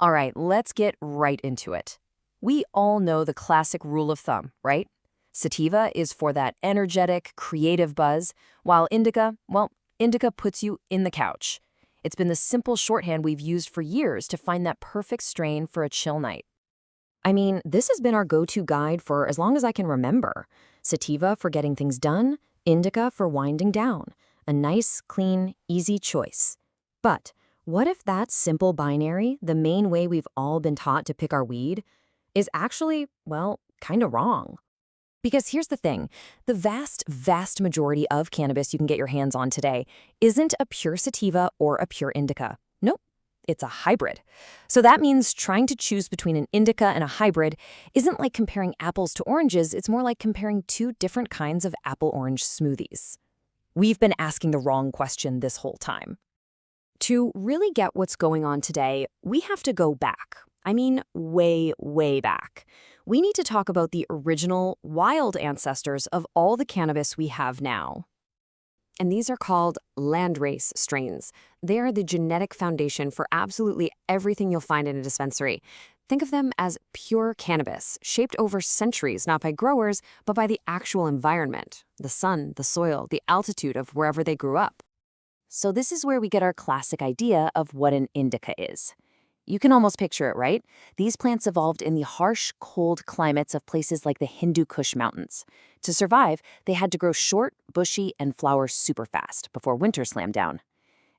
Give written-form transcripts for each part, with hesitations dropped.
All right, let's get right into it. We all know the classic rule of thumb, right? Sativa is for that energetic, creative buzz, while indica, well, indica puts you in the couch. It's been the simple shorthand we've used for years to find that perfect strain for a chill night. I mean, this has been our go-to guide for as long as I can remember. Sativa for getting things done, indica for winding down. A nice, clean, easy choice. But what if that simple binary, the main way we've all been taught to pick our weed, is actually, well, kind of wrong? Because here's the thing, the vast majority of cannabis you can get your hands on today isn't a pure sativa or a pure indica. Nope, it's a hybrid. So that means trying to choose between an indica and a hybrid isn't like comparing apples to oranges, it's more like comparing two different kinds of apple-orange smoothies. We've been asking the wrong question this whole time. To really get what's going on today, we have to go back. I mean, way back. We need to talk about the original, wild ancestors of all the cannabis we have now. And these are called landrace strains. They are the genetic foundation for absolutely everything you'll find in a dispensary. Think of them as pure cannabis, shaped over centuries, not by growers, but by the actual environment, the sun, the soil, the altitude of wherever they grew up. So this is where we get our classic idea of what an indica is. You can almost picture it, right? These plants evolved in the harsh, cold climates of places like the Hindu Kush Mountains. To survive, they had to grow short, bushy, and flower super fast before winter slammed down.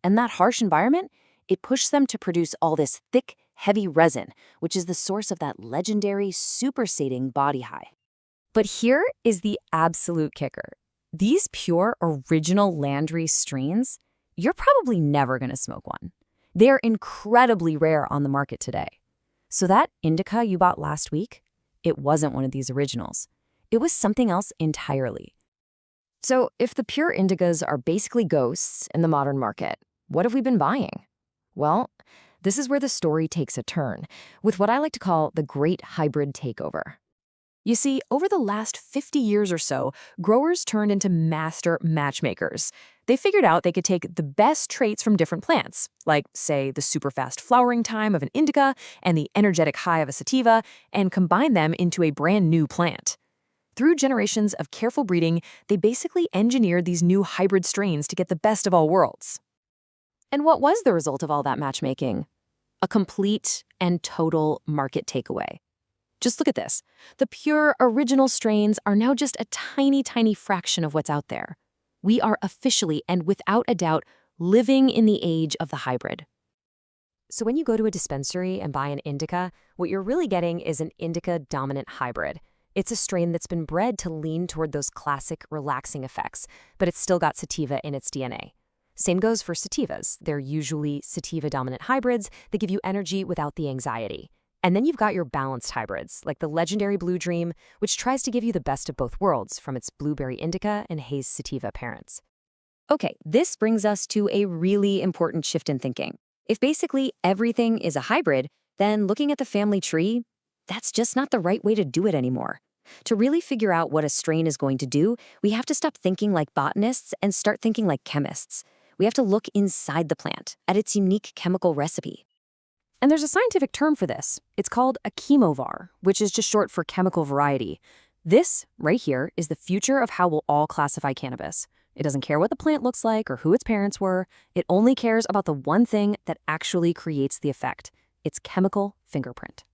And that harsh environment, it pushed them to produce all this thick, heavy resin, which is the source of that legendary, super-sating body high. But here is the absolute kicker. These pure, original landrace strains, you're probably never going to smoke one. They're incredibly rare on the market today. So that indica you bought last week, it wasn't one of these originals. It was something else entirely. So if the pure indicas are basically ghosts in the modern market, what have we been buying? Well, this is where the story takes a turn, with what I like to call the great hybrid takeover. You see, over the last 50 years or so, growers turned into master matchmakers. They figured out they could take the best traits from different plants, like, say, the super fast flowering time of an indica and the energetic high of a sativa, and combine them into a brand new plant. Through generations of careful breeding, they basically engineered these new hybrid strains to get the best of all worlds. And what was the result of all that matchmaking? A complete and total market takeaway. Just look at this. The pure, original strains are now just a tiny fraction of what's out there. We are officially and without a doubt living in the age of the hybrid. So when you go to a dispensary and buy an indica, what you're really getting is an indica-dominant hybrid. It's a strain that's been bred to lean toward those classic, relaxing effects, but it's still got sativa in its DNA. Same goes for sativas. They're usually sativa-dominant hybrids that give you energy without the anxiety. And then you've got your balanced hybrids, like the legendary Blue Dream, which tries to give you the best of both worlds from its blueberry indica and haze sativa parents. Okay, this brings us to a really important shift in thinking. If basically everything is a hybrid, then looking at the family tree, that's just not the right way to do it anymore. To really figure out what a strain is going to do, we have to stop thinking like botanists and start thinking like chemists. We have to look inside the plant, at its unique chemical recipe. And there's a scientific term for this. It's called a chemovar, which is just short for chemical variety. This, right here, is the future of how we'll all classify cannabis. It doesn't care what the plant looks like or who its parents were. It only cares about the one thing that actually creates the effect, its chemical fingerprint.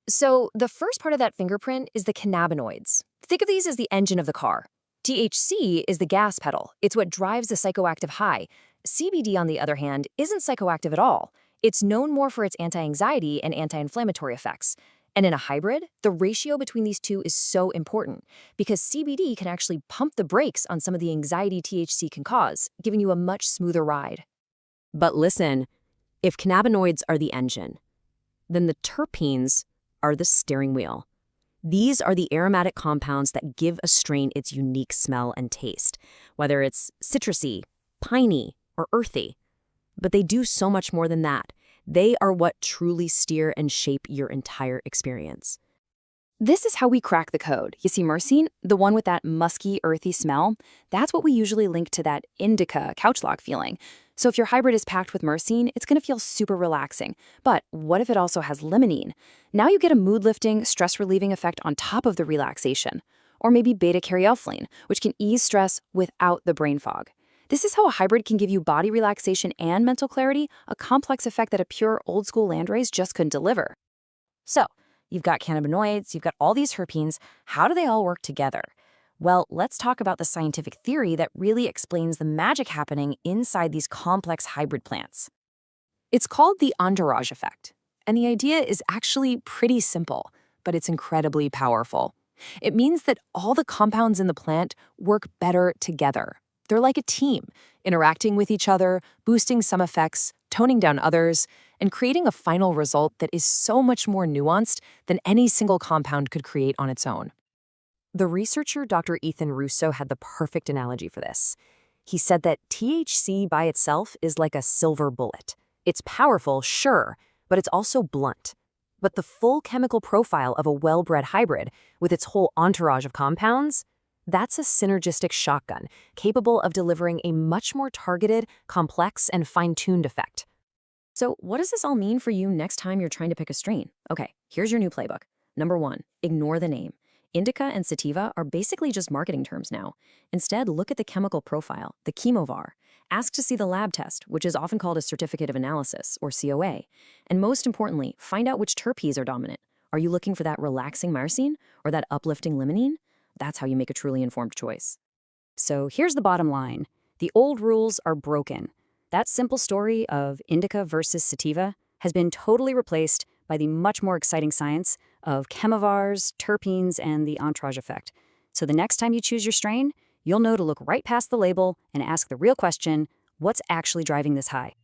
So the first part of that fingerprint is the cannabinoids. Think of these as the engine of the car. THC is the gas pedal. It's what drives the psychoactive high. CBD, on the other hand, isn't psychoactive at all. It's known more for its anti-anxiety and anti-inflammatory effects. And in a hybrid, the ratio between these two is so important because CBD can actually pump the brakes on some of the anxiety THC can cause, giving you a much smoother ride. But listen, if cannabinoids are the engine, then the terpenes are the steering wheel. These are the aromatic compounds that give a strain its unique smell and taste, whether it's citrusy, piney, or earthy. But they do so much more than that. They are what truly steer and shape your entire experience. This is how we crack the code. You see myrcene, the one with that musky, earthy smell, that's what we usually link to that indica couch lock feeling. So if your hybrid is packed with myrcene, it's going to feel super relaxing. But what if it also has limonene? Now you get a mood-lifting, stress-relieving effect on top of the relaxation. Or maybe beta-caryophyllene, which can ease stress without the brain fog. This is how a hybrid can give you body relaxation and mental clarity, a complex effect that a pure old-school landrace just couldn't deliver. So, you've got cannabinoids, you've got all these terpenes. How do they all work together? Well, let's talk about the scientific theory that really explains the magic happening inside these complex hybrid plants. It's called the entourage effect, and the idea is actually pretty simple, but it's incredibly powerful. It means that all the compounds in the plant work better together. They're like a team, interacting with each other, boosting some effects, toning down others, and creating a final result that is so much more nuanced than any single compound could create on its own. The researcher Dr. Ethan Russo had the perfect analogy for this. He said that THC by itself is like a silver bullet. It's powerful, sure, but it's also blunt. But the full chemical profile of a well-bred hybrid, with its whole entourage of compounds, that's a synergistic shotgun, capable of delivering a much more targeted, complex, and fine-tuned effect. So what does this all mean for you next time you're trying to pick a strain? Okay, here's your new playbook. Number 1, ignore the name. Indica and sativa are basically just marketing terms now. Instead, look at the chemical profile, the chemovar. Ask to see the lab test, which is often called a certificate of analysis, or COA. And most importantly, find out which terpenes are dominant. Are you looking for that relaxing myrcene or that uplifting limonene? That's how you make a truly informed choice. So here's the bottom line. The old rules are broken. That simple story of indica versus sativa has been totally replaced by the much more exciting science of chemovars, terpenes, and the entourage effect. So the next time you choose your strain, you'll know to look right past the label and ask the real question, what's actually driving this high?